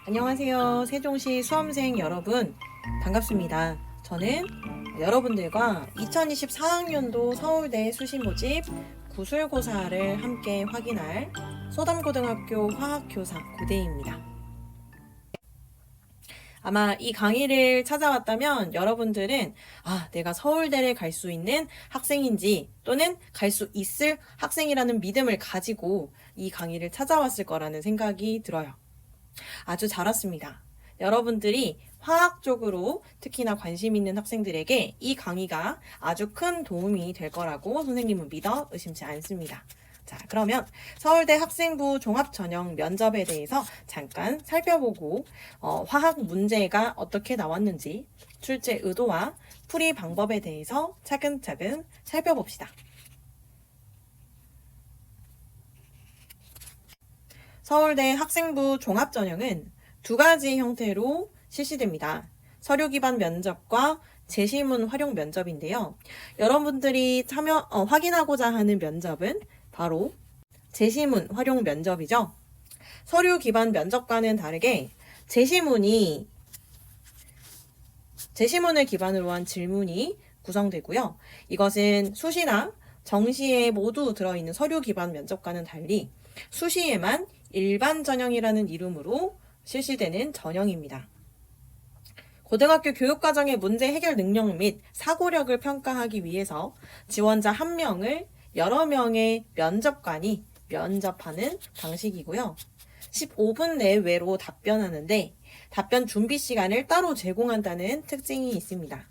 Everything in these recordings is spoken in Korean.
안녕하세요. 세종시 수험생 여러분, 반갑습니다. 저는 여러분들과 2024학년도 서울대 수시모집 구술고사를 함께 확인할 소담고등학교 화학교사 고대희입니다. 아마 이 강의를 찾아왔다면 여러분들은 내가 서울대를 갈 수 있는 학생인지 또는 갈 수 있을 학생이라는 믿음을 가지고 이 강의를 찾아왔을 거라는 생각이 들어요. 아주 잘 왔습니다. 여러분들이 화학 쪽으로 특히나 관심 있는 학생들에게 이 강의가 아주 큰 도움이 될 거라고 선생님은 믿어 의심치 않습니다. 자, 그러면 서울대 학생부 종합전형 면접에 대해서 잠깐 살펴보고 화학 문제가 어떻게 나왔는지 출제 의도와 풀이 방법에 대해서 차근차근 살펴봅시다. 서울대 학생부 종합전형은 두 가지 형태로 실시됩니다. 서류 기반 면접과 제시문 활용 면접인데요. 여러분들이 확인하고자 하는 면접은 바로 제시문 활용 면접이죠. 서류 기반 면접과는 다르게 제시문을 기반으로 한 질문이 구성되고요. 이것은 수시나 정시에 모두 들어있는 서류 기반 면접과는 달리 수시에만 일반 전형이라는 이름으로 실시되는 전형입니다. 고등학교 교육과정의 문제 해결 능력 및 사고력을 평가하기 위해서 지원자 1명을 여러 명의 면접관이 면접하는 방식이고요. 15분 내외로 답변하는데 답변 준비 시간을 따로 제공한다는 특징이 있습니다.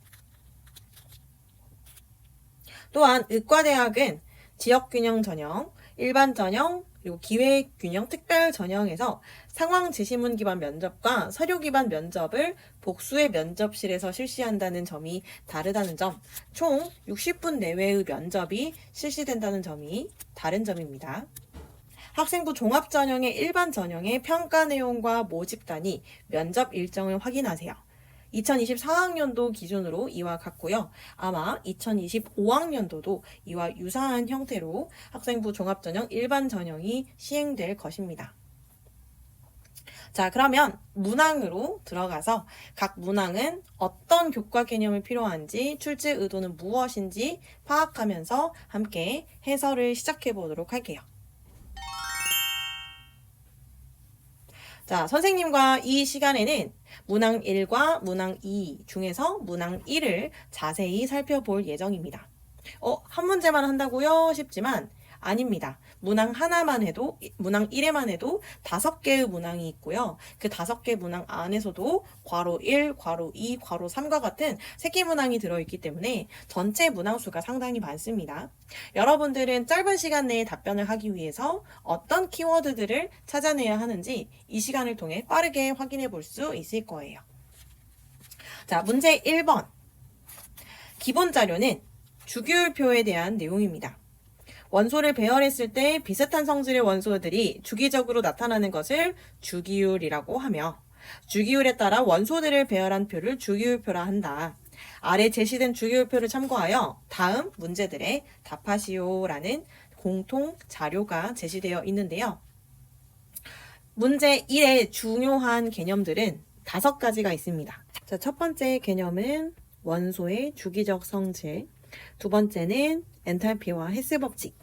또한 의과대학은 지역균형 전형, 일반 전형, 그리고 기회균형 특별 전형에서 상황 제시문 기반 면접과 서류 기반 면접을 복수의 면접실에서 실시한다는 점이 다르다는 점, 총 60분 내외의 면접이 실시된다는 점이 다른 점입니다. 학생부 종합전형의 일반 전형의 평가 내용과 모집 단위, 면접 일정을 확인하세요. 2024학년도 기준으로 이와 같고요. 아마 2025학년도도 이와 유사한 형태로 학생부 종합전형 일반 전형이 시행될 것입니다. 자, 그러면 문항으로 들어가서 각 문항은 어떤 교과 개념이 필요한지, 출제 의도는 무엇인지 파악하면서 함께 해설을 시작해 보도록 할게요. 자, 선생님과 이 시간에는 문항 1과 문항 2 중에서 문항 1을 자세히 살펴볼 예정입니다. 한 문제만 한다고요? 싶지만 아닙니다. 문항 1에만 해도 5개의 문항이 있고요. 그 5개 문항 안에서도 괄호 1, 괄호 2, 괄호 3과 같은 새끼 문항이 들어있기 때문에 전체 문항 수가 상당히 많습니다. 여러분들은 짧은 시간 내에 답변을 하기 위해서 어떤 키워드들을 찾아내야 하는지 이 시간을 통해 빠르게 확인해 볼 수 있을 거예요. 자, 문제 1번. 기본 자료는 주기율표에 대한 내용입니다. 원소를 배열했을 때 비슷한 성질의 원소들이 주기적으로 나타나는 것을 주기율이라고 하며 주기율에 따라 원소들을 배열한 표를 주기율표라 한다. 아래 제시된 주기율표를 참고하여 다음 문제들에 답하시오라는 공통 자료가 제시되어 있는데요. 문제 1의 중요한 개념들은 5가지가 있습니다. 자, 첫 번째 개념은 원소의 주기적 성질, 두 번째는 엔탈피와 헬스 법칙,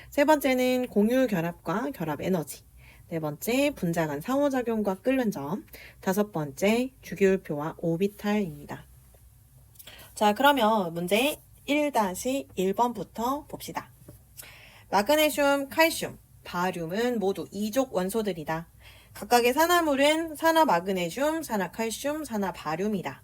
세 번째는 공유 결합과 결합 에너지, 네 번째 분자 간 상호작용과 끓는 점, 다섯 번째 주기율표와 오비탈입니다. 자, 그러면 문제 1-1번부터 봅시다. 마그네슘, 칼슘, 바륨은 모두 이족 원소들이다. 각각의 산화물은 산화마그네슘, 산화칼슘, 산화바륨이다.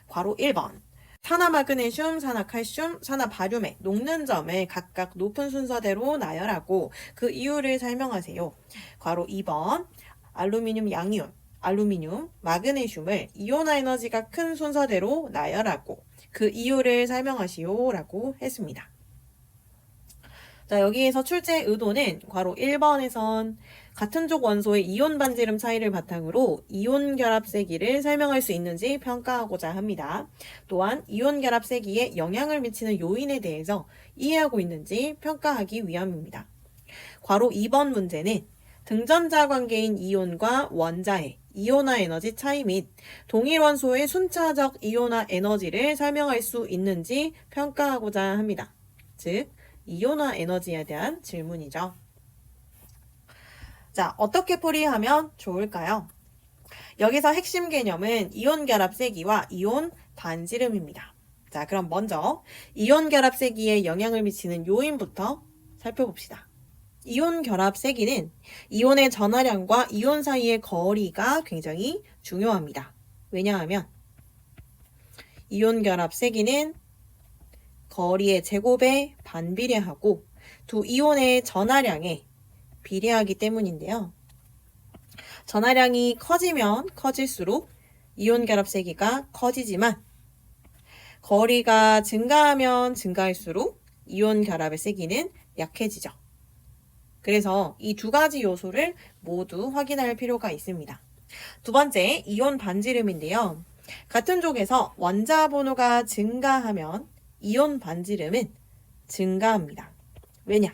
괄호 1번. 산화마그네슘, 산화칼슘, 산화바륨의 녹는 점을 각각 높은 순서대로 나열하고 그 이유를 설명하세요. 괄호 2번. 알루미늄 양이온, 알루미늄, 마그네슘을 이온화 에너지가 큰 순서대로 나열하고 그 이유를 설명하시오 라고 했습니다. 자, 여기에서 출제 의도는 괄호 1번에선 같은 족 원소의 이온 반지름 차이를 바탕으로 이온 결합 세기를 설명할 수 있는지 평가하고자 합니다. 또한 이온 결합 세기에 영향을 미치는 요인에 대해서 이해하고 있는지 평가하기 위함입니다. 괄호 2번 문제는 등전자 관계인 이온과 원자의 이온화 에너지 차이 및 동일 원소의 순차적 이온화 에너지를 설명할 수 있는지 평가하고자 합니다. 즉, 이온화 에너지에 대한 질문이죠. 자, 어떻게 풀이하면 좋을까요? 여기서 핵심 개념은 이온 결합 세기와 이온 반지름입니다. 자, 그럼 먼저 이온 결합 세기에 영향을 미치는 요인부터 살펴봅시다. 이온 결합 세기는 이온의 전하량과 이온 사이의 거리가 굉장히 중요합니다. 왜냐하면 이온 결합 세기는 거리의 제곱에 반비례하고 두 이온의 전하량에 비례하기 때문인데요. 전하량이 커지면 커질수록 이온 결합 세기가 커지지만 거리가 증가하면 증가할수록 이온 결합의 세기는 약해지죠. 그래서 이 두 가지 요소를 모두 확인할 필요가 있습니다. 두 번째, 이온 반지름인데요. 같은 쪽에서 원자 번호가 증가하면 이온 반지름은 증가합니다. 왜냐?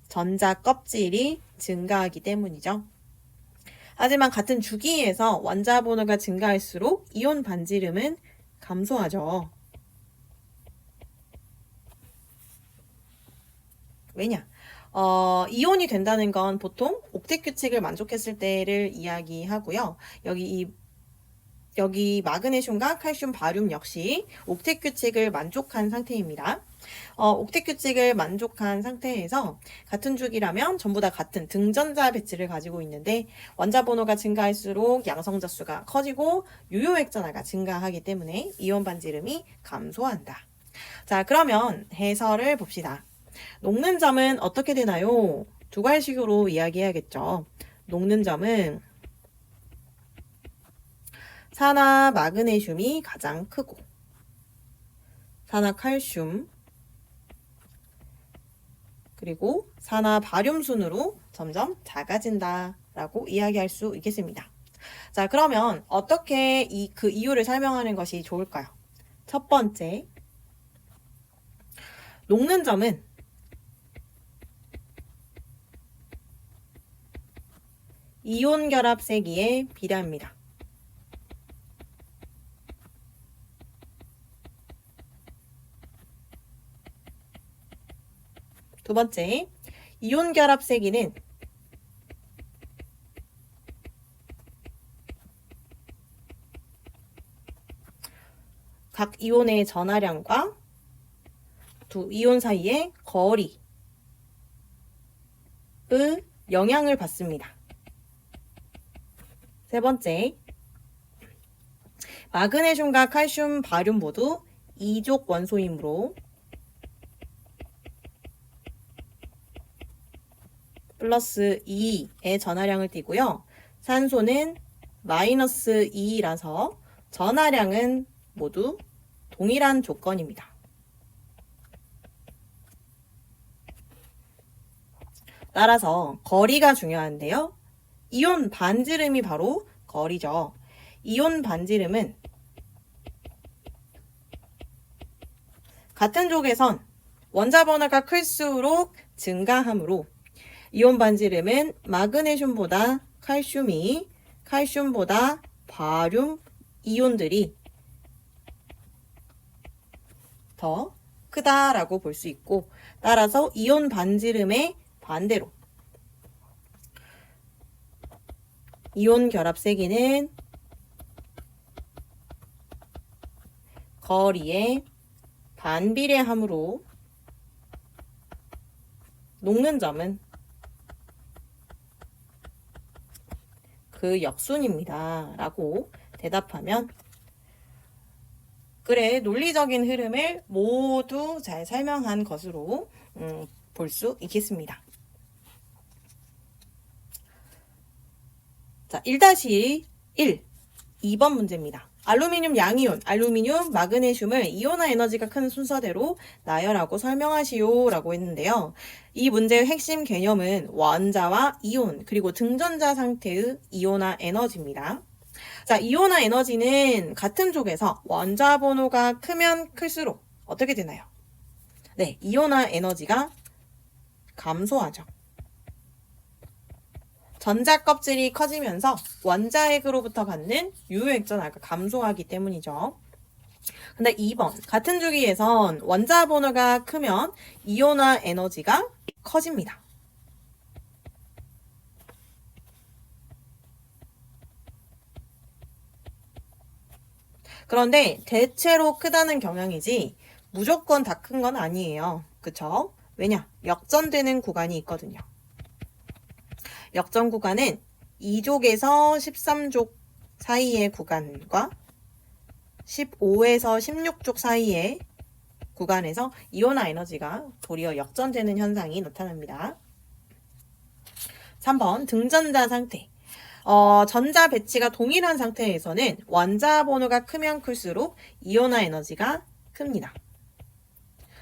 전자 껍질이 증가하기 때문이죠. 하지만 같은 주기에서 원자 번호가 증가할수록 이온 반지름은 감소하죠. 왜냐? 이온이 된다는 건 보통 옥텟 규칙을 만족했을 때를 이야기하고요. 여기 마그네슘과 칼슘, 바륨 역시 옥텟 규칙을 만족한 상태입니다. 옥텟 규칙을 만족한 상태에서 같은 주기라면 전부 다 같은 등전자 배치를 가지고 있는데 원자 번호가 증가할수록 양성자 수가 커지고 유효 핵전하가 증가하기 때문에 이온 반지름이 감소한다. 자, 그러면 해설을 봅시다. 녹는 점은 어떻게 되나요? 두 가지식으로 이야기해야겠죠. 녹는 점은 산화 마그네슘이 가장 크고 산화 칼슘 그리고 산화 바륨 순으로 점점 작아진다 라고 이야기할 수 있겠습니다. 자, 그러면 어떻게 그 이유를 설명하는 것이 좋을까요? 첫 번째, 녹는 점은 이온 결합 세기에 비례합니다. 두 번째, 이온 결합 세기는 각 이온의 전하량과 두 이온 사이의 거리의 영향을 받습니다. 세 번째, 마그네슘과 칼슘, 바륨 모두 이족 원소이므로 플러스 2의 전하량을 띠고요. 산소는 마이너스 2라서 전하량은 모두 동일한 조건입니다. 따라서 거리가 중요한데요. 이온 반지름이 바로 거리죠. 이온 반지름은 같은 쪽에선 원자 번호가 클수록 증가하므로 이온 반지름은 마그네슘보다 칼슘이, 칼슘보다 바륨 이온들이 더 크다라고 볼 수 있고, 따라서 이온 반지름의 반대로 이온 결합 세기는 거리에 반비례하므로 녹는 점은 그 역순입니다 라고 대답하면, 그래, 논리적인 흐름을 모두 잘 설명한 것으로 볼 수 있겠습니다. 자, 1-1 2번 문제입니다. 알루미늄 양이온, 알루미늄, 마그네슘을 이온화 에너지가 큰 순서대로 나열하고 설명하시오 라고 했는데요. 이 문제의 핵심 개념은 원자와 이온, 그리고 등전자 상태의 이온화 에너지입니다. 자, 이온화 에너지는 같은 쪽에서 원자 번호가 크면 클수록 어떻게 되나요? 네, 이온화 에너지가 감소하죠. 전자 껍질이 커지면서 원자핵으로부터 받는 유효액전하가 감소하기 때문이죠. 근데 2번 같은 주기에선 원자 번호가 크면 이온화 에너지가 커집니다. 그런데 대체로 크다는 경향이지 무조건 다 큰 건 아니에요. 그쵸? 왜냐? 역전되는 구간이 있거든요. 역전 구간은 2족에서 13족 사이의 구간과 15에서 16족 사이의 구간에서 이온화 에너지가 도리어 역전되는 현상이 나타납니다. 3번 등전자 상태. 전자 배치가 동일한 상태에서는 원자 번호가 크면 클수록 이온화 에너지가 큽니다.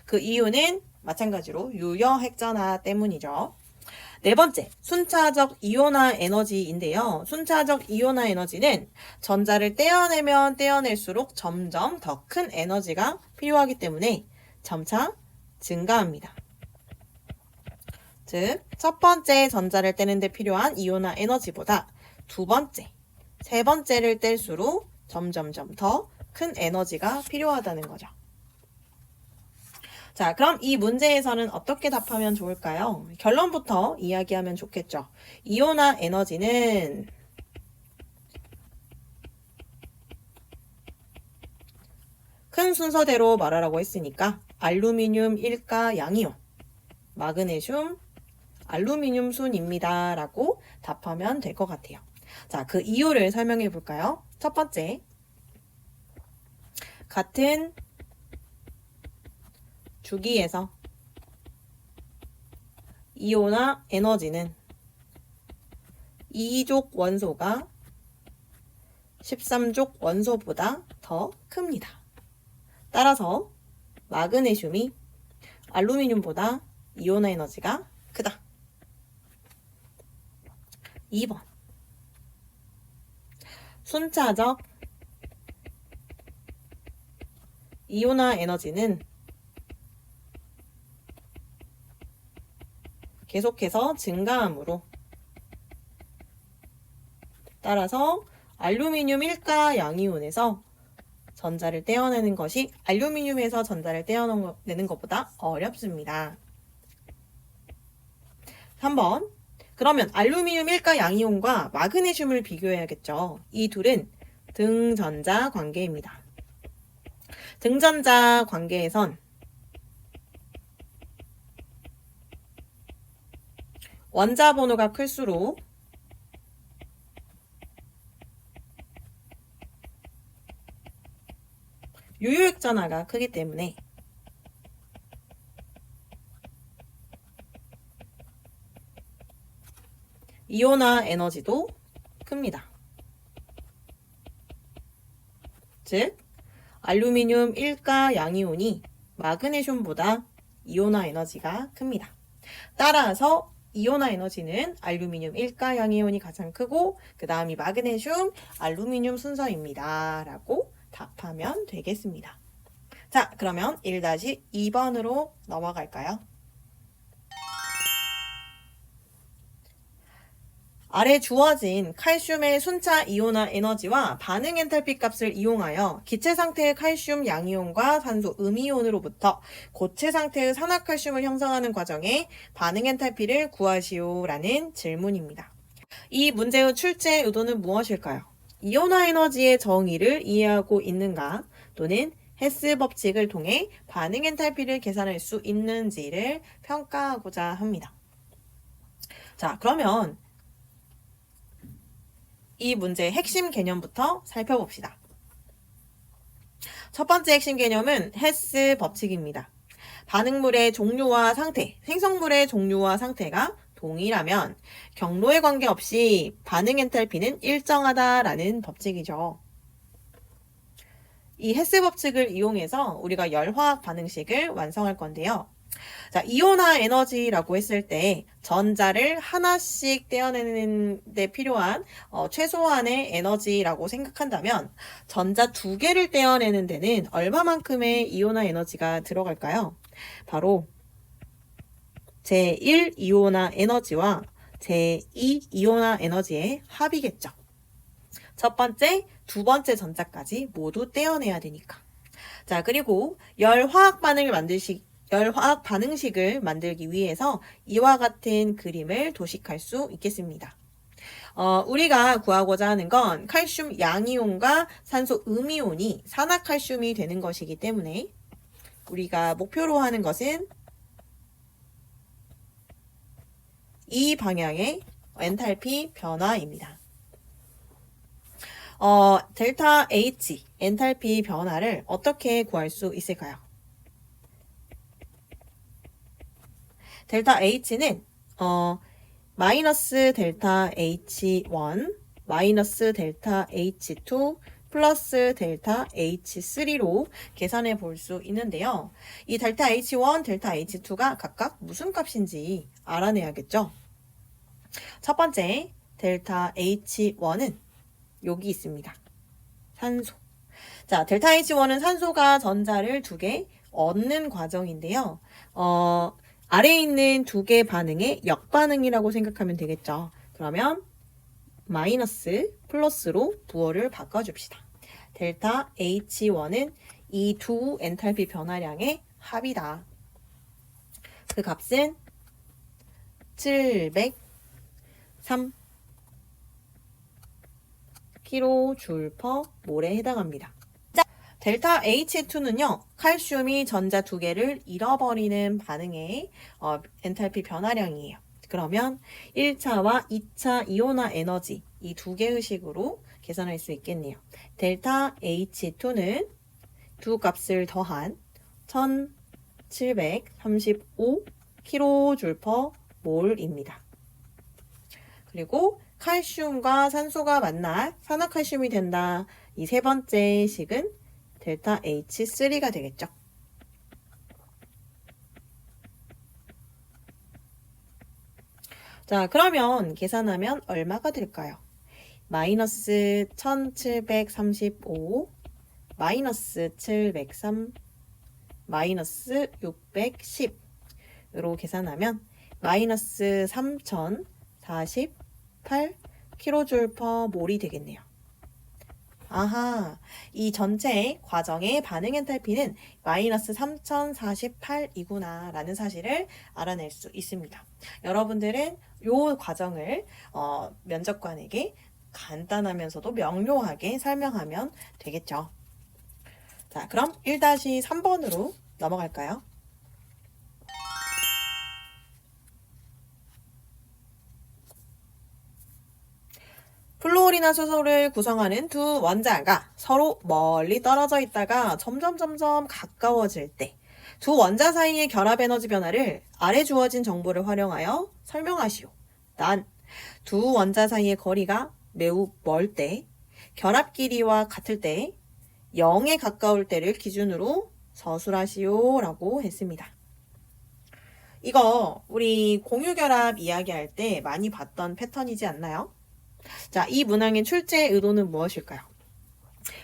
그 이유는 마찬가지로 유효핵전화 때문이죠. 네 번째, 순차적 이온화 에너지인데요. 순차적 이온화 에너지는 전자를 떼어내면 떼어낼수록 점점 더 큰 에너지가 필요하기 때문에 점차 증가합니다. 즉, 첫 번째 전자를 떼는 데 필요한 이온화 에너지보다 두 번째, 세 번째를 뗄수록 점점점 더 큰 에너지가 필요하다는 거죠. 자, 그럼 이 문제에서는 어떻게 답하면 좋을까요? 결론부터 이야기하면 좋겠죠. 이온화 에너지는 큰 순서대로 말하라고 했으니까 알루미늄 1가 양이온, 마그네슘, 알루미늄 순입니다. 라고 답하면 될 것 같아요. 자, 그 이유를 설명해 볼까요? 첫 번째, 같은 주기에서 이온화 에너지는 2족 원소가 13족 원소보다 더 큽니다. 따라서 마그네슘이 알루미늄보다 이온화 에너지가 크다. 2번, 순차적 이온화 에너지는 계속해서 증가하므로 따라서 알루미늄 1가 양이온에서 전자를 떼어내는 것이 알루미늄에서 전자를 떼어내는 것보다 어렵습니다. 3번, 그러면 알루미늄 1가 양이온과 마그네슘을 비교해야겠죠. 이 둘은 등전자 관계입니다. 등전자 관계에선 원자 번호가 클수록 유효액전하가 크기 때문에 이온화 에너지도 큽니다. 즉, 알루미늄 1가 양이온이 마그네슘보다 이온화 에너지가 큽니다. 따라서 이온화 에너지는 알루미늄 1가 양이온이 가장 크고 그 다음이 마그네슘, 알루미늄 순서입니다. 라고 답하면 되겠습니다. 자, 그러면 1-2번으로 넘어갈까요? 아래 주어진 칼슘의 순차 이온화 에너지와 반응 엔탈피 값을 이용하여 기체 상태의 칼슘 양이온과 산소 음이온으로부터 고체 상태의 산화칼슘을 형성하는 과정에 반응 엔탈피를 구하시오라는 질문입니다. 이 문제의 출제 의도는 무엇일까요? 이온화 에너지의 정의를 이해하고 있는가 또는 헤스 법칙을 통해 반응 엔탈피를 계산할 수 있는지를 평가하고자 합니다. 자, 그러면 이 문제의 핵심 개념부터 살펴봅시다. 첫 번째 핵심 개념은 헤스 법칙입니다. 반응물의 종류와 상태, 생성물의 종류와 상태가 동일하면 경로에 관계없이 반응 엔탈피는 일정하다라는 법칙이죠. 이 헤스 법칙을 이용해서 우리가 열화학 반응식을 완성할 건데요. 자, 이온화 에너지라고 했을 때 전자를 하나씩 떼어내는 데 필요한 최소한의 에너지라고 생각한다면 전자 2개를 떼어내는 데는 얼마만큼의 이온화 에너지가 들어갈까요? 바로 제1 이온화 에너지와 제2 이온화 에너지의 합이겠죠. 첫 번째, 두 번째 전자까지 모두 떼어내야 되니까. 자, 그리고 열 화학 반응식을 만들기 위해서 이와 같은 그림을 도식할 수 있겠습니다. 우리가 구하고자 하는 건 칼슘 양이온과 산소 음이온이 산화칼슘이 되는 것이기 때문에 우리가 목표로 하는 것은 이 방향의 엔탈피 변화입니다. 델타 H, 엔탈피 변화를 어떻게 구할 수 있을까요? 델타 H는 마이너스 델타 H1, 마이너스 델타 H2, 플러스 델타 H3로 계산해 볼 수 있는데요. 이 델타 H1, 델타 H2가 각각 무슨 값인지 알아내야겠죠? 첫 번째, 델타 H1은 여기 있습니다. 산소. 자, 델타 H1은 산소가 전자를 두 개 얻는 과정인데요. 아래에 있는 두 개 반응의 역반응이라고 생각하면 되겠죠. 그러면 마이너스 플러스로 부호를 바꿔줍시다. 델타 H1은 이 두 엔탈피 변화량의 합이다. 그 값은 703 kJ/몰에 해당합니다. 델타 H2는요, 칼슘이 전자 두 개를 잃어버리는 반응의 엔탈피 변화량이에요. 그러면 1차와 2차 이온화 에너지 이 두 개의 식으로 계산할 수 있겠네요. 델타 H2는 두 값을 더한 1735 kJ/몰입니다. 그리고 칼슘과 산소가 만나 산화칼슘이 된다. 이 세 번째 식은 델타 H3가 되겠죠. 자, 그러면 계산하면 얼마가 될까요? 마이너스 1735, 마이너스 703, 마이너스 610으로 계산하면 마이너스 3048 kJ/몰이 되겠네요. 아하, 이 전체 과정의 반응 엔탈피는 마이너스 3048이구나 라는 사실을 알아낼 수 있습니다. 여러분들은 이 과정을 면접관에게 간단하면서도 명료하게 설명하면 되겠죠. 자, 그럼 1-3번으로 넘어갈까요? 플루오리나 수소를 구성하는 두 원자가 서로 멀리 떨어져 있다가 점점 가까워질 때 두 원자 사이의 결합 에너지 변화를 아래 주어진 정보를 활용하여 설명하시오. 단, 두 원자 사이의 거리가 매우 멀 때, 결합 길이와 같을 때, 0에 가까울 때를 기준으로 서술하시오 라고 했습니다. 이거 우리 공유결합 이야기할 때 많이 봤던 패턴이지 않나요? 자, 이 문항의 출제 의도는 무엇일까요?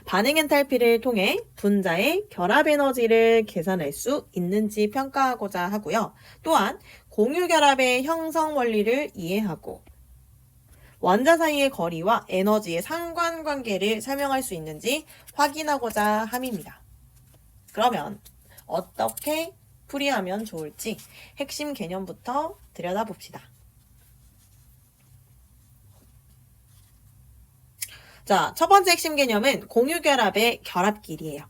반응 엔탈피를 통해 분자의 결합 에너지를 계산할 수 있는지 평가하고자 하고요. 또한 공유결합의 형성 원리를 이해하고 원자 사이의 거리와 에너지의 상관관계를 설명할 수 있는지 확인하고자 함입니다. 그러면 어떻게 풀이하면 좋을지 핵심 개념부터 들여다봅시다. 자, 첫 번째 핵심 개념은 공유결합의 결합길이에요.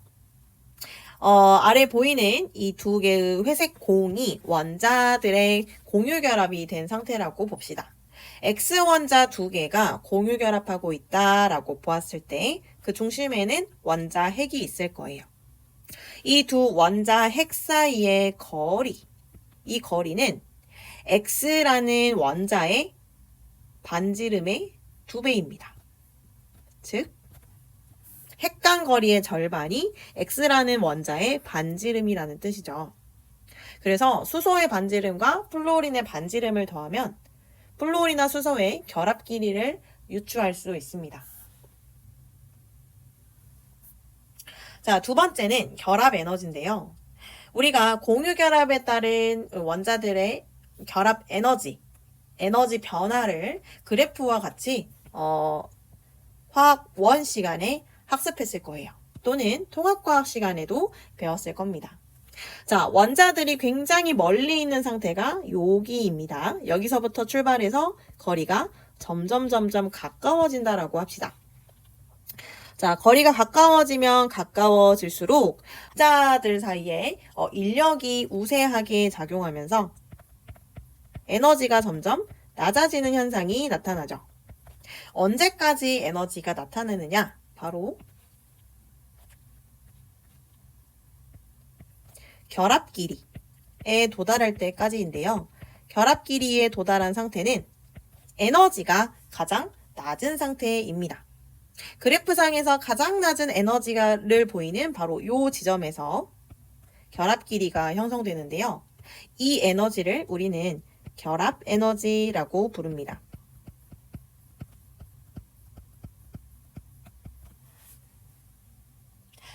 아래 보이는 이 두 개의 회색 공이 원자들의 공유결합이 된 상태라고 봅시다. X원자 두 개가 공유결합하고 있다라고 보았을 때 그 중심에는 원자 핵이 있을 거예요. 이 두 원자 핵 사이의 거리, 이 거리는 X라는 원자의 반지름의 2배입니다. 즉, 핵간 거리의 절반이 X라는 원자의 반지름이라는 뜻이죠. 그래서 수소의 반지름과 플루오린의 반지름을 더하면 플루오린과 수소의 결합 길이를 유추할 수 있습니다. 자, 두 번째는 결합 에너지인데요. 우리가 공유 결합에 따른 원자들의 결합 에너지에 에너지 변화를 그래프와 같이 화학 1 시간에 학습했을 거예요. 또는 통합과학 시간에도 배웠을 겁니다. 자, 원자들이 굉장히 멀리 있는 상태가 여기입니다. 여기서부터 출발해서 거리가 점점 가까워진다라고 합시다. 자, 거리가 가까워지면 가까워질수록 원자들 사이에 인력이 우세하게 작용하면서 에너지가 점점 낮아지는 현상이 나타나죠. 언제까지 에너지가 나타나느냐? 바로 결합 길이에 도달할 때까지인데요. 결합 길이에 도달한 상태는 에너지가 가장 낮은 상태입니다. 그래프상에서 가장 낮은 에너지를 보이는 바로 이 지점에서 결합 길이가 형성되는데요. 이 에너지를 우리는 결합 에너지라고 부릅니다.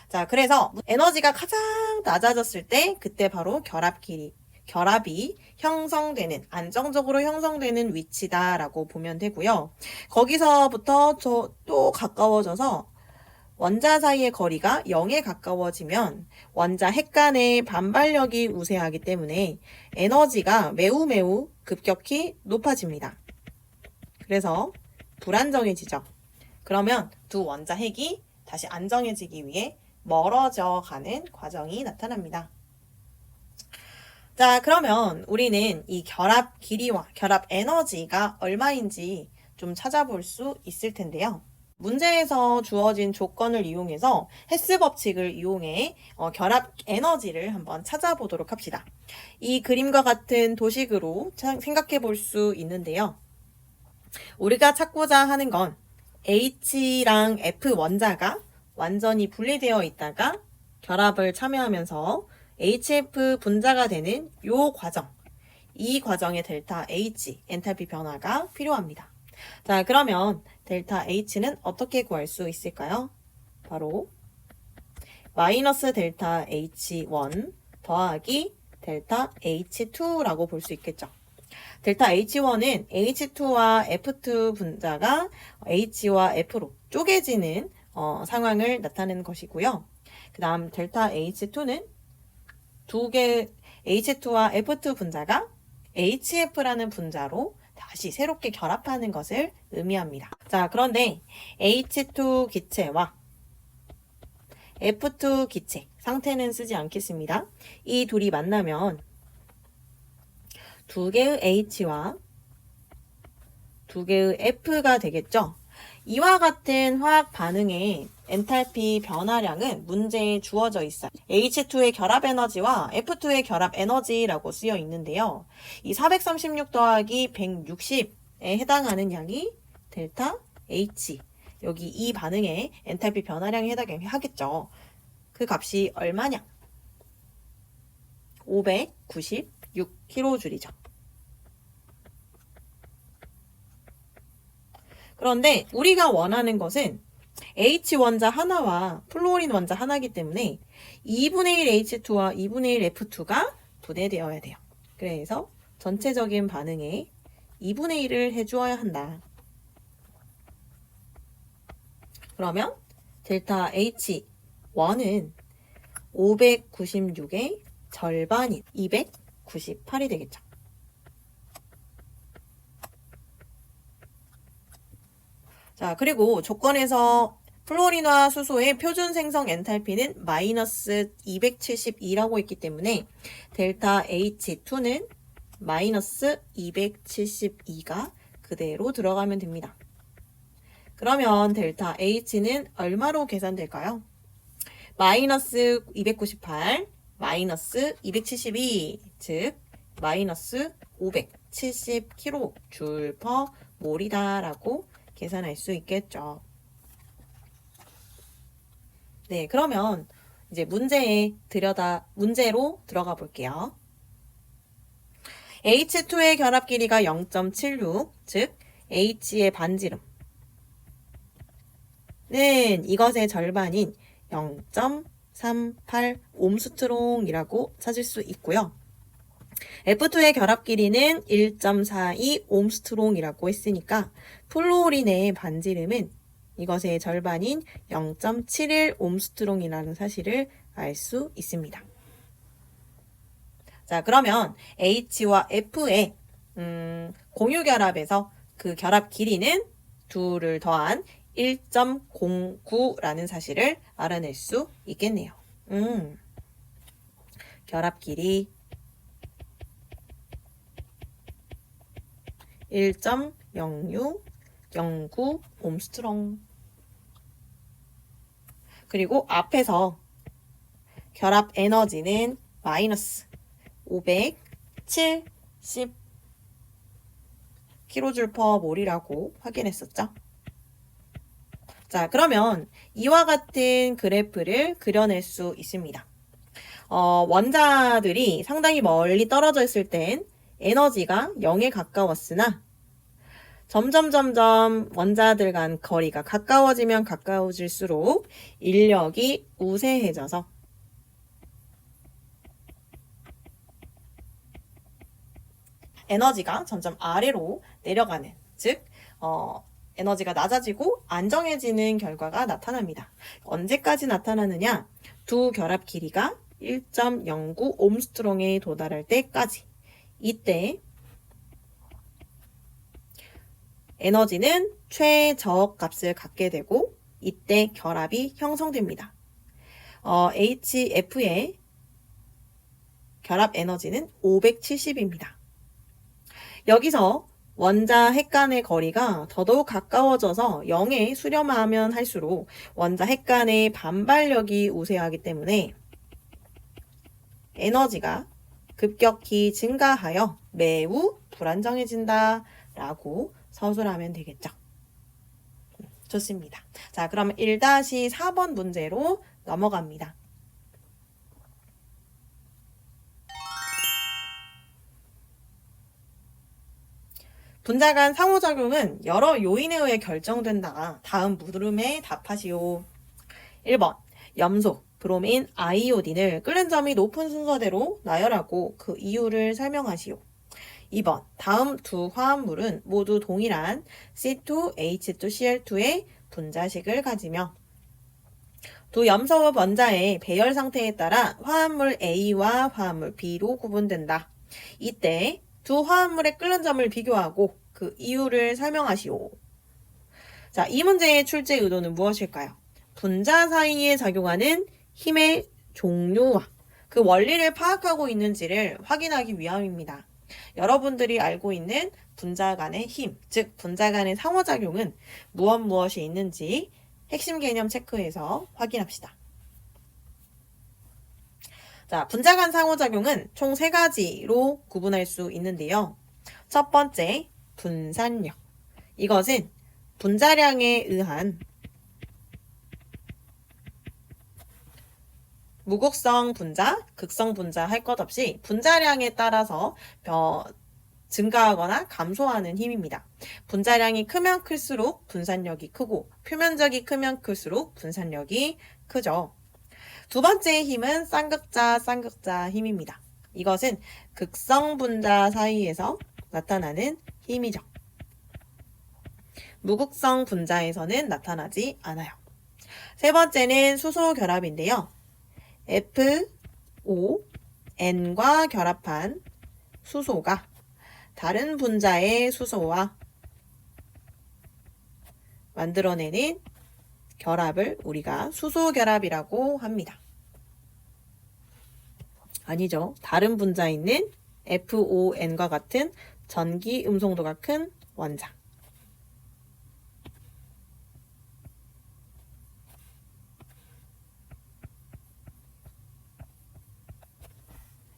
자, 그래서 에너지가 가장 낮아졌을 때 그때 바로 결합이 형성되는, 안정적으로 형성되는 위치다라고 보면 되고요. 거기서부터 또 가까워져서 원자 사이의 거리가 0에 가까워지면 원자 핵 간의 반발력이 우세하기 때문에 에너지가 매우 급격히 높아집니다. 그래서 불안정해지죠. 그러면 두 원자 핵이 다시 안정해지기 위해 멀어져 가는 과정이 나타납니다. 자, 그러면 우리는 이 결합 길이와 결합 에너지가 얼마인지 좀 찾아볼 수 있을 텐데요. 문제에서 주어진 조건을 이용해서 헤스 법칙을 이용해 결합 에너지를 한번 찾아보도록 합시다. 이 그림과 같은 도식으로 생각해 볼 수 있는데요. 우리가 찾고자 하는 건 H랑 F 원자가 완전히 분리되어 있다가 결합을 참여하면서 HF 분자가 되는 이 과정의 델타 H, 엔탈피 변화가 필요합니다. 자, 그러면 델타 H는 어떻게 구할 수 있을까요? 바로 마이너스 델타 H1 더하기 델타 H2라고 볼 수 있겠죠. 델타 H1은 H2와 F2 분자가 H와 F로 쪼개지는 상황을 나타내는 것이고요. 그 다음 델타 H2는 두 개 H2와 F2 분자가 HF라는 분자로 다시 새롭게 결합하는 것을 의미합니다. 자, 그런데 H2 기체와 F2 기체 상태는 쓰지 않겠습니다. 이 둘이 만나면 두 개의 H와 두 개의 F가 되겠죠. 이와 같은 화학 반응의 엔탈피 변화량은 문제에 주어져 있어요. H2의 결합 에너지와 F2의 결합 에너지라고 쓰여 있는데요. 이 436 더하기 160에 해당하는 양이 델타 H. 여기 이 반응의 엔탈피 변화량에 해당하겠죠. 그 값이 얼마냐? 596kJ죠. 그런데 우리가 원하는 것은 H 원자 하나와 플루오린 원자 하나이기 때문에 2분의 1 H2와 2분의 1 F2가 분해되어야 돼요. 그래서 전체적인 반응에 2분의 1을 해주어야 한다. 그러면 델타 H1은 596의 절반인 298이 되겠죠. 자, 그리고 조건에서 플로린과 수소의 표준 생성 엔탈피는 마이너스 272라고 했기 때문에 델타 H2는 마이너스 272가 그대로 들어가면 됩니다. 그러면 델타 H는 얼마로 계산될까요? 마이너스 298, 마이너스 272, 즉 마이너스 570kJ/몰이다 라고 계산할 수 있겠죠. 네, 그러면 이제 문제로 들어가 볼게요. H2의 결합 길이가 0.76, 즉 H의 반지름은 이것의 절반인 0.38 옴스트롱이라고 찾을 수 있고요. F2의 결합 길이는 1.42 옴스트롱이라고 했으니까 플루오린의 반지름은 이것의 절반인 0.71 옴스트롱이라는 사실을 알 수 있습니다. 자, 그러면 H와 F의 공유 결합에서 그 결합 길이는 2를 더한 1.09라는 사실을 알아낼 수 있겠네요. 결합 길이 1.0609 옴스트롱. 그리고 앞에서 결합 에너지는 마이너스 570 kJ/몰이라고 확인했었죠. 자, 그러면 이와 같은 그래프를 그려낼 수 있습니다. 원자들이 상당히 멀리 떨어져 있을 땐 에너지가 0에 가까웠으나 점점 원자들 간 거리가 가까워지면 가까워질수록 인력이 우세해져서 에너지가 점점 아래로 내려가는, 즉 에너지가 낮아지고 안정해지는 결과가 나타납니다. 언제까지 나타나느냐? 두 결합 길이가 1.09 옴스트롱에 도달할 때까지. 이때 에너지는 최저억 값을 갖게 되고 이때 결합이 형성됩니다. HF의 결합 에너지는 570입니다. 여기서 원자 핵 간의 거리가 더더욱 가까워져서 0에 수렴하면 할수록 원자 핵 간의 반발력이 우세하기 때문에 에너지가 급격히 증가하여 매우 불안정해진다 라고 서술하면 되겠죠. 좋습니다. 자, 그러면 1-4번 문제로 넘어갑니다. 분자 간 상호작용은 여러 요인에 의해 결정된다. 다음 물음에 답하시오. 1번 염소, 브로민, 아이오딘을 끓는 점이 높은 순서대로 나열하고 그 이유를 설명하시오. 2번 다음 두 화합물은 모두 동일한 C2H2Cl2의 분자식을 가지며 두 염소 원자의 배열 상태에 따라 화합물 A와 화합물 B로 구분된다. 이때 두 화합물의 끓는 점을 비교하고 그 이유를 설명하시오. 자, 이 문제의 출제 의도는 무엇일까요? 분자 사이에 작용하는 힘의 종류와 그 원리를 파악하고 있는지를 확인하기 위함입니다. 여러분들이 알고 있는 분자 간의 힘, 즉 분자 간의 상호작용은 무엇이 있는지 핵심 개념 체크해서 확인합시다. 자, 분자 간 상호작용은 총 3가지로 구분할 수 있는데요. 첫 번째, 분산력. 이것은 분자량에 의한 무극성 분자, 극성 분자 할 것 없이 분자량에 따라서 증가하거나 감소하는 힘입니다. 분자량이 크면 클수록 분산력이 크고 표면적이 크면 클수록 분산력이 크죠. 두 번째 힘은 쌍극자 힘입니다. 이것은 극성 분자 사이에서 나타나는 힘이죠. 무극성 분자에서는 나타나지 않아요. 세 번째는 수소 결합인데요. FON과 결합한 수소가 다른 분자의 수소와 만들어내는 결합을 우리가 수소 결합이라고 합니다. 아니죠. 다른 분자에 있는 FON과 같은 전기 음성도가 큰 원자.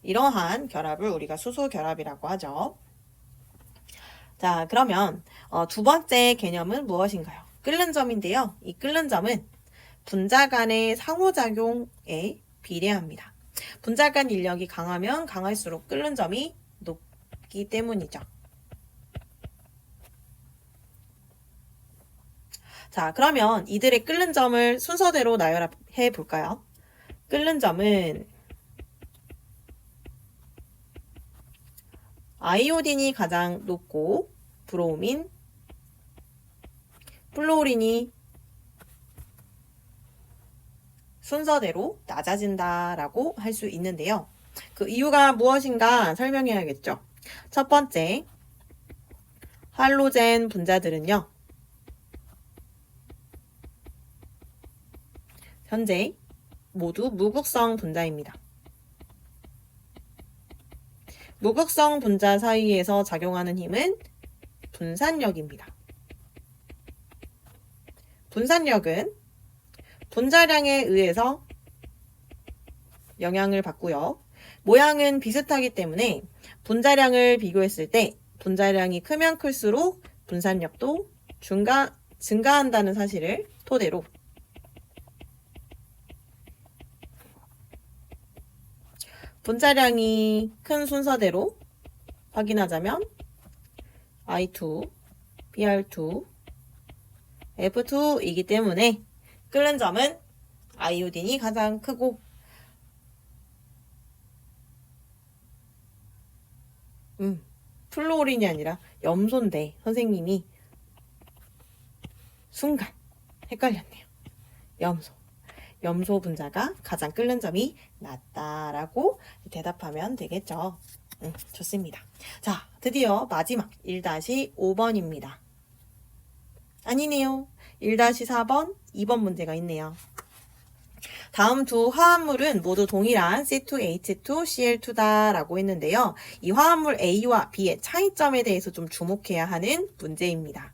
이러한 결합을 우리가 수소 결합이라고 하죠. 자, 그러면 두 번째 개념은 무엇인가요? 끓는 점인데요. 이 끓는 점은 분자 간의 상호작용에 비례합니다. 분자 간 인력이 강하면 강할수록 끓는 점이 높기 때문이죠. 자, 그러면 이들의 끓는 점을 순서대로 나열해 볼까요? 끓는 점은 아이오딘이 가장 높고 브로민, 플로린이 순서대로 낮아진다라고 할 수 있는데요. 그 이유가 무엇인가 설명해야겠죠. 첫 번째, 할로젠 분자들은요, 현재 모두 무극성 분자입니다. 무극성 분자 사이에서 작용하는 힘은 분산력입니다. 분산력은 분자량에 의해서 영향을 받고요. 모양은 비슷하기 때문에 분자량을 비교했을 때 분자량이 크면 클수록 분산력도 증가한다는 사실을 토대로 분자량이 큰 순서대로 확인하자면 I2, Br2, F2이기 때문에 끓는 점은 아이오딘이 가장 크고 플로린이 아니라 염소인데 선생님이 순간 헷갈렸네요. 염소 분자가 가장 끓는 점이 낮다라고 대답하면 되겠죠. 좋습니다. 자, 드디어 마지막 1-5번입니다. 아니네요. 1-4번, 2번 문제가 있네요. 다음 두 화합물은 모두 동일한 C2H2Cl2다라고 했는데요. 이 화합물 A와 B의 차이점에 대해서 좀 주목해야 하는 문제입니다.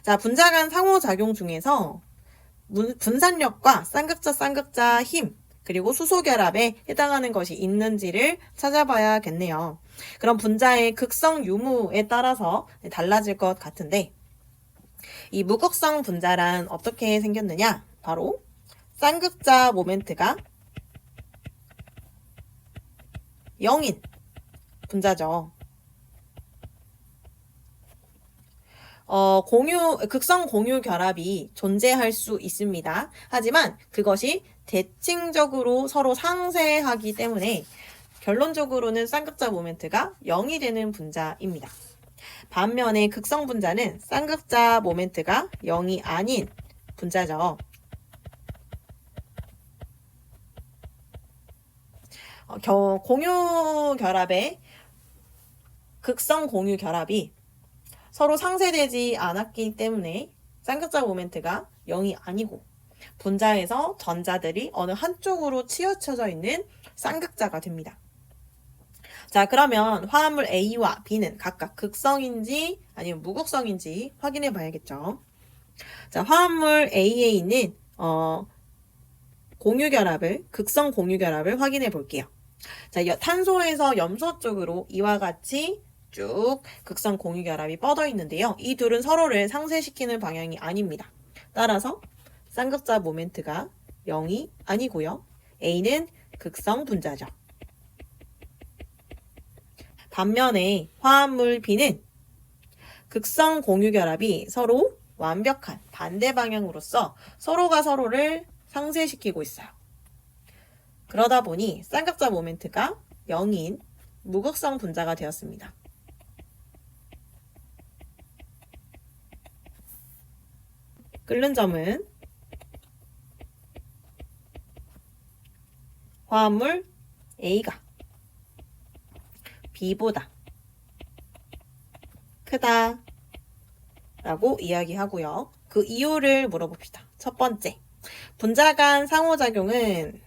자, 분자 간 상호작용 중에서 분산력과 쌍극자 힘, 그리고 수소결합에 해당하는 것이 있는지를 찾아봐야겠네요. 그럼 분자의 극성 유무에 따라서 달라질 것 같은데, 이 무극성 분자란 어떻게 생겼느냐? 바로 쌍극자 모멘트가 0인 분자죠. 극성 공유 결합이 존재할 수 있습니다. 하지만 그것이 대칭적으로 서로 상쇄하기 때문에 결론적으로는 쌍극자 모멘트가 0이 되는 분자입니다. 반면에 극성 분자는 쌍극자 모멘트가 0이 아닌 분자죠. 공유 결합의 극성 공유 결합이 서로 상쇄되지 않았기 때문에 쌍극자 모멘트가 0이 아니고 분자에서 전자들이 어느 한쪽으로 치우쳐져 있는 쌍극자가 됩니다. 자, 그러면 화합물 A와 B는 각각 극성인지 아니면 무극성인지 확인해 봐야겠죠. 자, 화합물 A에 있는 극성 공유결합을 확인해 볼게요. 자, 탄소에서 염소 쪽으로 이와 같이 쭉 극성 공유결합이 뻗어 있는데요. 이 둘은 서로를 상쇄시키는 방향이 아닙니다. 따라서 쌍극자 모멘트가 0이 아니고요. A는 극성 분자죠. 반면에 화합물 B는 극성 공유결합이 서로 완벽한 반대 방향으로서 서로가 서로를 상쇄시키고 있어요. 그러다 보니 쌍극자 모멘트가 0인 무극성 분자가 되었습니다. 끓는 점은 화합물 A가 B보다 크다 라고 이야기하고요. 그 이유를 물어봅시다. 첫 번째, 분자 간 상호작용은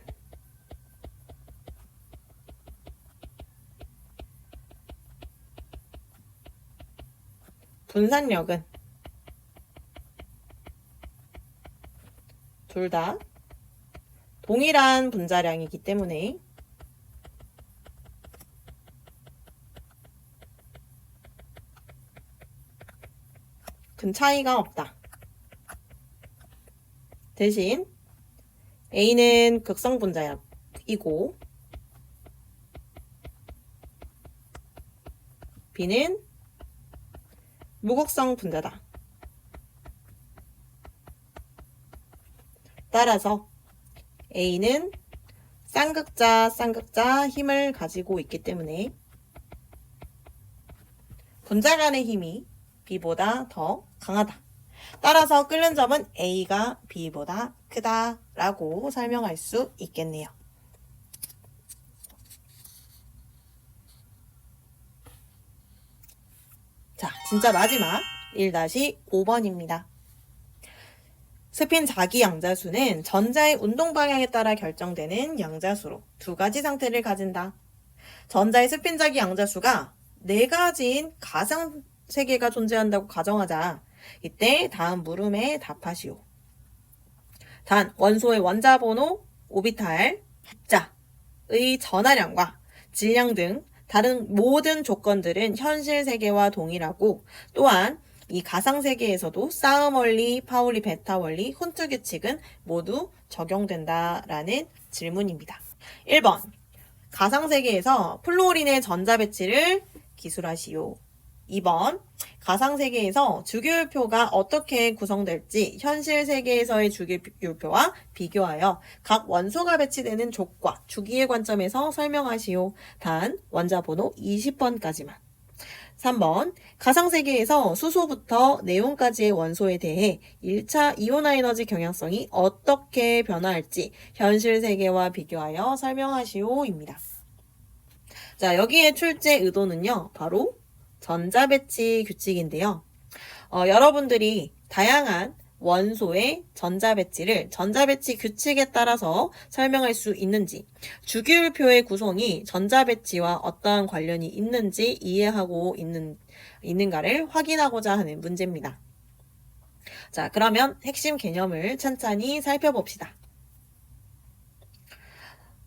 분산력은 둘 다 동일한 분자량이기 때문에 큰 차이가 없다. 대신 A는 극성 분자이고 B는 무극성 분자다. 따라서 A는 쌍극자 힘을 가지고 있기 때문에 전자 간의 힘이 B보다 더 강하다. 따라서 끓는 점은 A가 B보다 크다 라고 설명할 수 있겠네요. 자, 진짜 마지막 1-5번입니다. 스핀 자기 양자수는 전자의 운동 방향에 따라 결정되는 양자수로 두 가지 상태를 가진다. 전자의 스핀 자기 양자수가 네 가지인 가상 세계가 존재한다고 가정하자. 이때 다음 물음에 답하시오. 단, 원소의 원자 번호, 오비탈, 합자의 전하량과 질량 등 다른 모든 조건들은 현실 세계와 동일하고, 또한 이 가상 세계에서도 싸움 원리, 파울리 베타 원리, 훈트 규칙은 모두 적용된다라는 질문입니다. 1번. 가상 세계에서 플루오린의 전자 배치를 기술하시오. 2번. 가상 세계에서 주기율표가 어떻게 구성될지 현실 세계에서의 주기율표와 비교하여 각 원소가 배치되는 족과 주기의 관점에서 설명하시오. 단 원자 번호 20번까지만. 3번. 가상 세계에서 수소부터 네온까지의 원소에 대해 1차 이온화 에너지 경향성이 어떻게 변화할지 현실 세계와 비교하여 설명하시오입니다. 자, 여기에 출제 의도는요, 바로 전자 배치 규칙인데요. 여러분들이 다양한 원소의 전자 배치를 전자 배치 규칙에 따라서 설명할 수 있는지, 주기율표의 구성이 전자 배치와 어떠한 관련이 있는지 이해하고 있는가를 확인하고자 하는 문제입니다. 자, 그러면 핵심 개념을 찬찬히 살펴봅시다.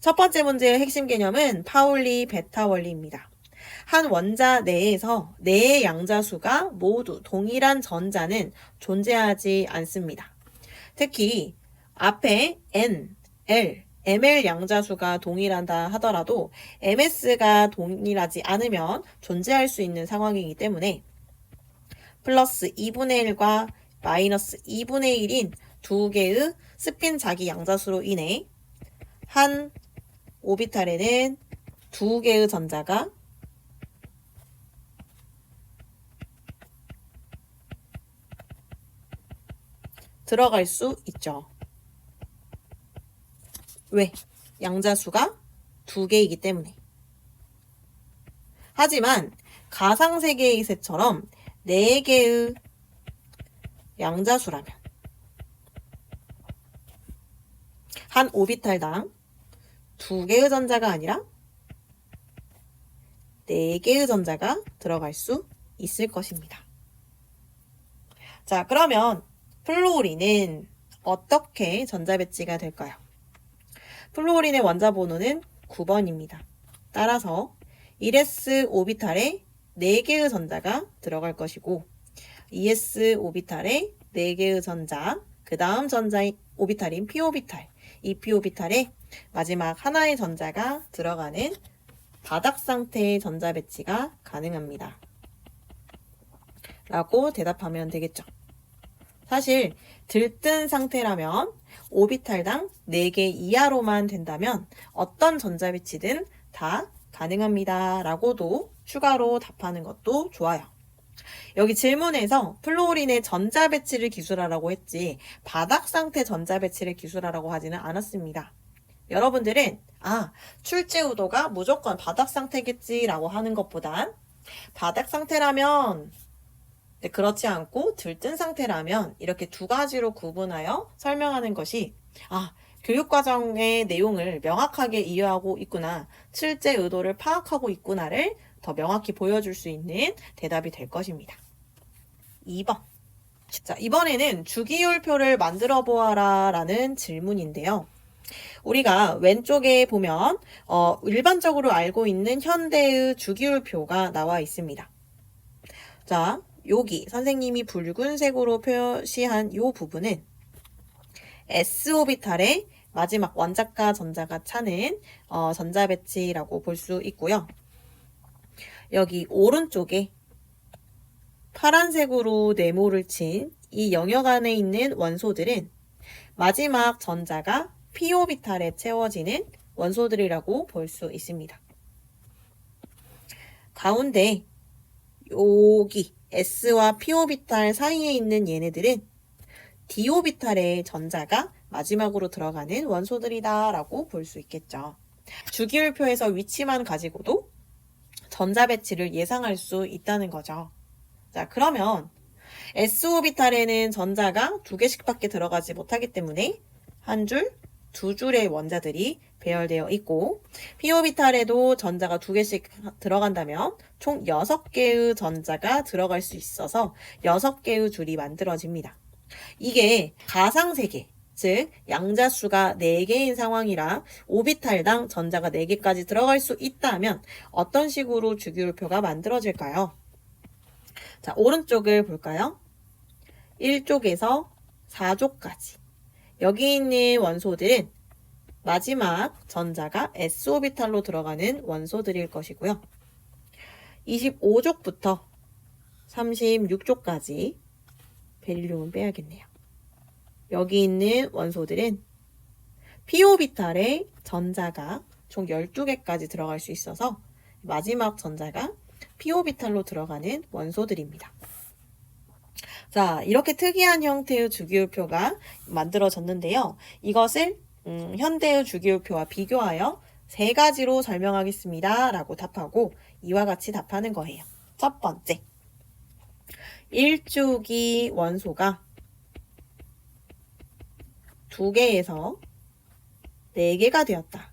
첫 번째 문제의 핵심 개념은 파울리 베타 원리입니다. 한 원자 내에서 네 양자수가 모두 동일한 전자는 존재하지 않습니다. 특히 앞에 N, L, ML 양자수가 동일하다 하더라도 MS가 동일하지 않으면 존재할 수 있는 상황이기 때문에 플러스 2분의 1과 마이너스 2분의 1인 두 개의 스핀 자기 양자수로 인해 한 오비탈에는 두 개의 전자가 들어갈 수 있죠. 왜? 양자수가 두 개이기 때문에. 하지만 가상세계의 새처럼 네 개의 양자수라면 한 오비탈당 두 개의 전자가 아니라 네 개의 전자가 들어갈 수 있을 것입니다. 자, 그러면 플루오린은 어떻게 전자 배치가 될까요? 플루오린의 원자 번호는 9번입니다. 따라서 1s 오비탈에 4개의 전자가 들어갈 것이고 2s 오비탈에 4개의 전자, 그 다음 전자인 오비탈인 p 오비탈, 이 p 오비탈에 마지막 하나의 전자가 들어가는 바닥 상태의 전자 배치가 가능합니다. 라고 대답하면 되겠죠. 사실 들뜬 상태라면 오비탈당 4개 이하로만 된다면 어떤 전자 배치든 다 가능합니다. 라고도 추가로 답하는 것도 좋아요. 여기 질문에서 플루오린의 전자 배치를 기술하라고 했지 바닥 상태 전자 배치를 기술하라고 하지는 않았습니다. 여러분들은 출제 의도가 무조건 바닥 상태겠지라고 하는 것보단 바닥 상태라면 그렇지 않고 들뜬 상태라면 이렇게 두 가지로 구분하여 설명하는 것이 교육과정의 내용을 명확하게 이해하고 있구나, 출제 의도를 파악하고 있구나를 더 명확히 보여줄 수 있는 대답이 될 것입니다. 2번. 자, 이번에는 주기율표를 만들어 보아라 라는 질문인데요. 우리가 왼쪽에 보면 일반적으로 알고 있는 현대의 주기율표가 나와 있습니다. 자, 여기 선생님이 붉은색으로 표시한 이 부분은 s오비탈의 마지막 원자과 전자가 차는 전자 배치라고 볼 수 있고요. 여기 오른쪽에 파란색으로 네모를 친 이 영역 안에 있는 원소들은 마지막 전자가 p오비탈에 채워지는 원소들이라고 볼 수 있습니다. 가운데 여기 s와 p 오비탈 사이에 있는 얘네들은 d 오비탈의 전자가 마지막으로 들어가는 원소들이다 라고 볼 수 있겠죠. 주기율표에서 위치만 가지고도 전자 배치를 예상할 수 있다는 거죠. 자, 그러면 s오비탈에는 전자가 2개씩밖에 들어가지 못하기 때문에 한 줄, 2줄의 원자들이 배열되어 있고 p오비탈에도 전자가 2개씩 들어간다면 총 6개의 전자가 들어갈 수 있어서 6개의 줄이 만들어집니다. 이게 가상세계, 즉 양자수가 4개인 상황이라 오비탈당 전자가 4개까지 들어갈 수 있다면 어떤 식으로 주기율표가 만들어질까요? 자, 오른쪽을 볼까요? 1쪽에서 4쪽까지. 여기 있는 원소들은 마지막 전자가 s오비탈로 들어가는 원소들일 것이고요. 25쪽부터 36쪽까지 베릴륨은 빼야겠네요. 여기 있는 원소들은 p오비탈에 전자가 총 12개까지 들어갈 수 있어서 마지막 전자가 p오비탈로 들어가는 원소들입니다. 자, 이렇게 특이한 형태의 주기율표가 만들어졌는데요. 이것을 현대의 주기율표와 비교하여 3가지로 설명하겠습니다. 라고 답하고 이와 같이 답하는 거예요. 첫 번째, 1주기 원소가 2개에서 4개가 되었다.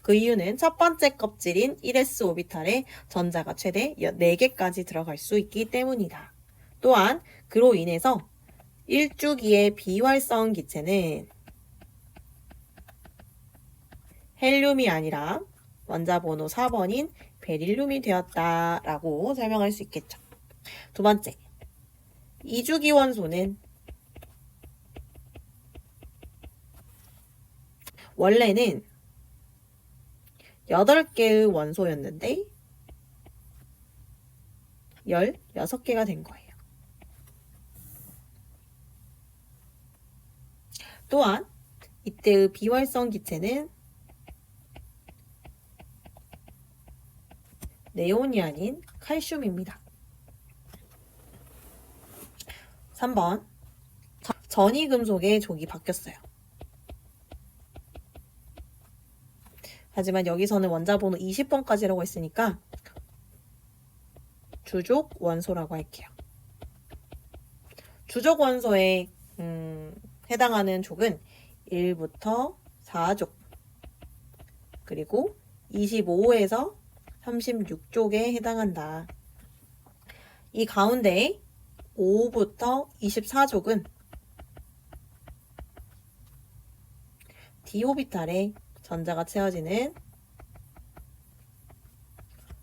그 이유는 첫 번째 껍질인 1s오비탈에 전자가 최대 4개까지 들어갈 수 있기 때문이다. 또한 그로 인해서 1주기의 비활성 기체는 헬륨이 아니라 원자번호 4번인 베릴륨이 되었다라고 설명할 수 있겠죠. 두 번째, 2주기 원소는 원래는 8개의 원소였는데 16개가 된 거예요. 또한 이때의 비활성 기체는 네온이 아닌 칼슘입니다. 3번, 전이금속의 족이 바뀌었어요. 하지만 여기서는 원자번호 20번까지라고 했으니까 주족 원소라고 할게요. 주족 원소에 해당하는 족은 1부터 4족, 그리고 25에서 36족에 해당한다. 이 가운데 5부터 24족은 d오비탈에 전자가 채워지는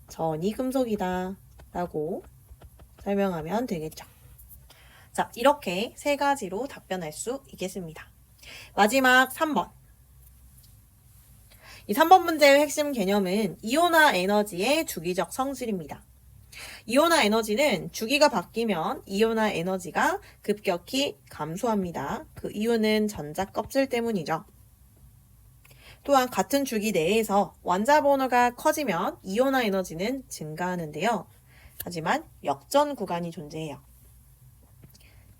전이금속이다 라고 설명하면 되겠죠. 자, 이렇게 3가지로 답변할 수 있겠습니다. 마지막 3번. 이 3번 문제의 핵심 개념은 이온화 에너지의 주기적 성질입니다. 이온화 에너지는 주기가 바뀌면 이온화 에너지가 급격히 감소합니다. 그 이유는 전자 껍질 때문이죠. 또한 같은 주기 내에서 원자번호가 커지면 이온화 에너지는 증가하는데요. 하지만 역전 구간이 존재해요.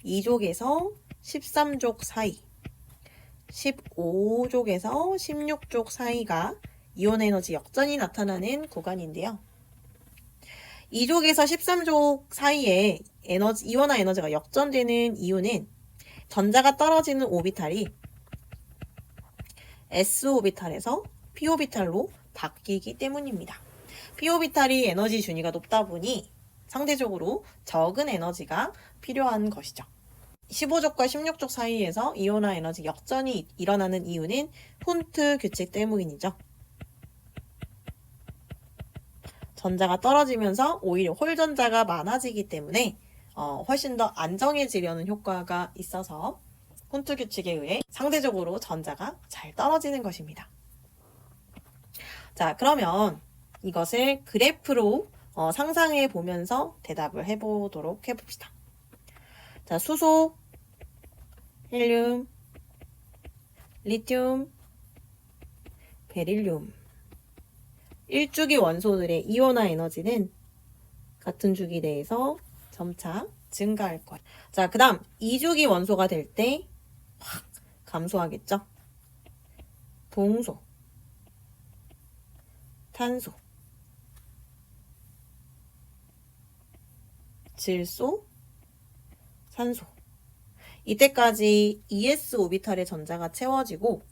2족에서 13족 사이, 15족에서 16족 사이가 이온 에너지 역전이 나타나는 구간인데요. 2족에서 13족 사이에 이온화 에너지가 역전되는 이유는 전자가 떨어지는 오비탈이 s오비탈에서 p오비탈로 바뀌기 때문입니다. p오비탈이 에너지 준위가 높다 보니 상대적으로 적은 에너지가 필요한 것이죠. 15족과 16족 사이에서 이온화 에너지 역전이 일어나는 이유는 훈트 규칙 때문이죠. 전자가 떨어지면서 오히려 홀전자가 많아지기 때문에 훨씬 더 안정해지려는 효과가 있어서 훈트 규칙에 의해 상대적으로 전자가 잘 떨어지는 것입니다. 자, 그러면 이것을 그래프로 상상해 보면서 대답을 해보도록 해봅시다. 자, 수소, 헬륨, 리튬, 베릴륨. 1주기 원소들의 이온화 에너지는 같은 주기 내에서 점차 증가할 거예요. 자, 그 다음 2주기 원소가 될 때 확 감소하겠죠? 동소, 탄소, 질소, 산소. 이때까지 ES 오비탈의 전자가 채워지고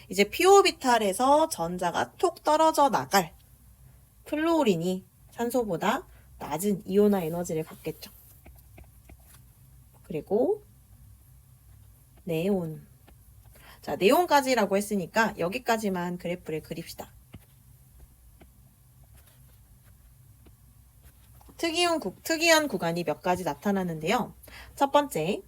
이제 P 오비탈에서 전자가 톡 떨어져 나갈 플루오린이 산소보다 낮은 이온화 에너지를 갖겠죠. 그리고 네온. 자, 네온까지라고 했으니까 여기까지만 그래프를 그립시다. 특이한 구간이 몇 가지 나타나는데요. 첫 번째,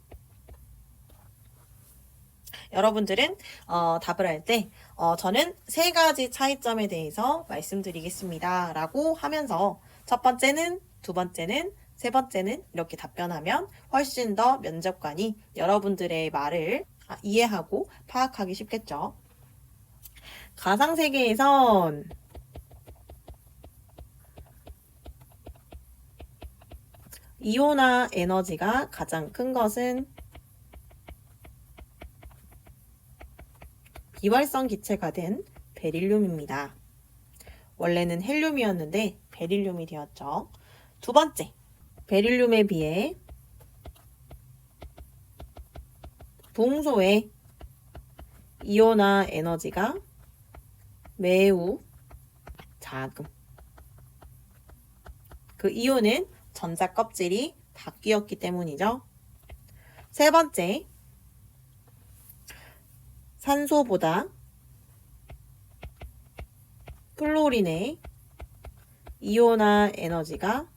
여러분들은 답을 할 때 저는 세 가지 차이점에 대해서 말씀드리겠습니다 라고 하면서 첫 번째는, 두 번째는, 세 번째는 이렇게 답변하면 훨씬 더 면접관이 여러분들의 말을 이해하고 파악하기 쉽겠죠. 가상세계에선 이온화 에너지가 가장 큰 것은 비활성 기체가 된 베릴륨입니다. 원래는 헬륨이었는데 베릴륨이 되었죠. 두 번째, 베릴륨에 비해 붕소의 이온화 에너지가 매우 작음. 그 이유는 전자 껍질이 바뀌었기 때문이죠. 세 번째, 산소보다 플로린의 이온화 에너지가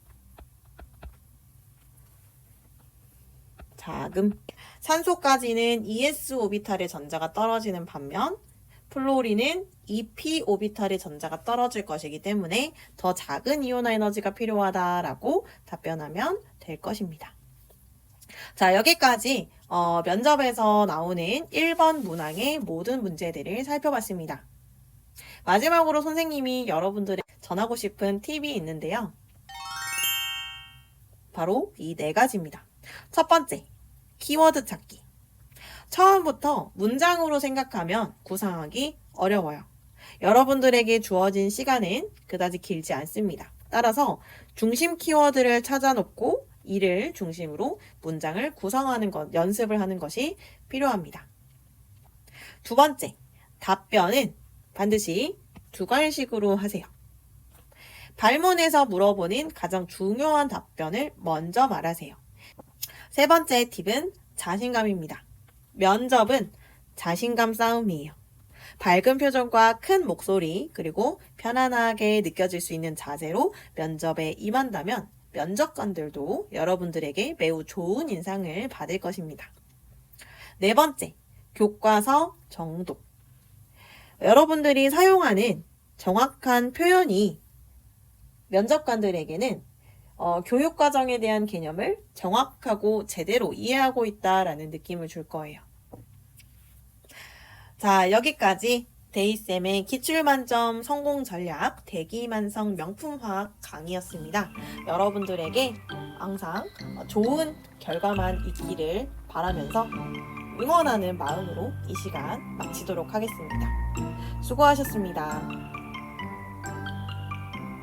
작음. 산소까지는 ES 오비탈의 전자가 떨어지는 반면 플로린은 EP 오비탈의 전자가 떨어질 것이기 때문에 더 작은 이온화 에너지가 필요하다라고 답변하면 될 것입니다. 자, 여기까지 면접에서 나오는 1번 문항의 모든 문제들을 살펴봤습니다. 마지막으로 선생님이 여러분들에게 전하고 싶은 팁이 있는데요. 바로 이 네 가지입니다. 첫 번째, 키워드 찾기. 처음부터 문장으로 생각하면 구상하기 어려워요. 여러분들에게 주어진 시간은 그다지 길지 않습니다. 따라서 중심 키워드를 찾아놓고 이를 중심으로 문장을 구성하는 것, 연습을 하는 것이 필요합니다. 두 번째, 답변은 반드시 주관식으로 하세요. 발문에서 물어보는 가장 중요한 답변을 먼저 말하세요. 세 번째 팁은 자신감입니다. 면접은 자신감 싸움이에요. 밝은 표정과 큰 목소리 그리고 편안하게 느껴질 수 있는 자세로 면접에 임한다면 면접관들도 여러분들에게 매우 좋은 인상을 받을 것입니다. 네 번째, 교과서 정독. 여러분들이 사용하는 정확한 표현이 면접관들에게는 교육과정에 대한 개념을 정확하고 제대로 이해하고 있다라는 느낌을 줄 거예요. 자, 여기까지 데이쌤의 기출만점 성공전략 대기만성 명품화학 강의였습니다. 여러분들에게 항상 좋은 결과만 있기를 바라면서 응원하는 마음으로 이 시간 마치도록 하겠습니다. 수고하셨습니다.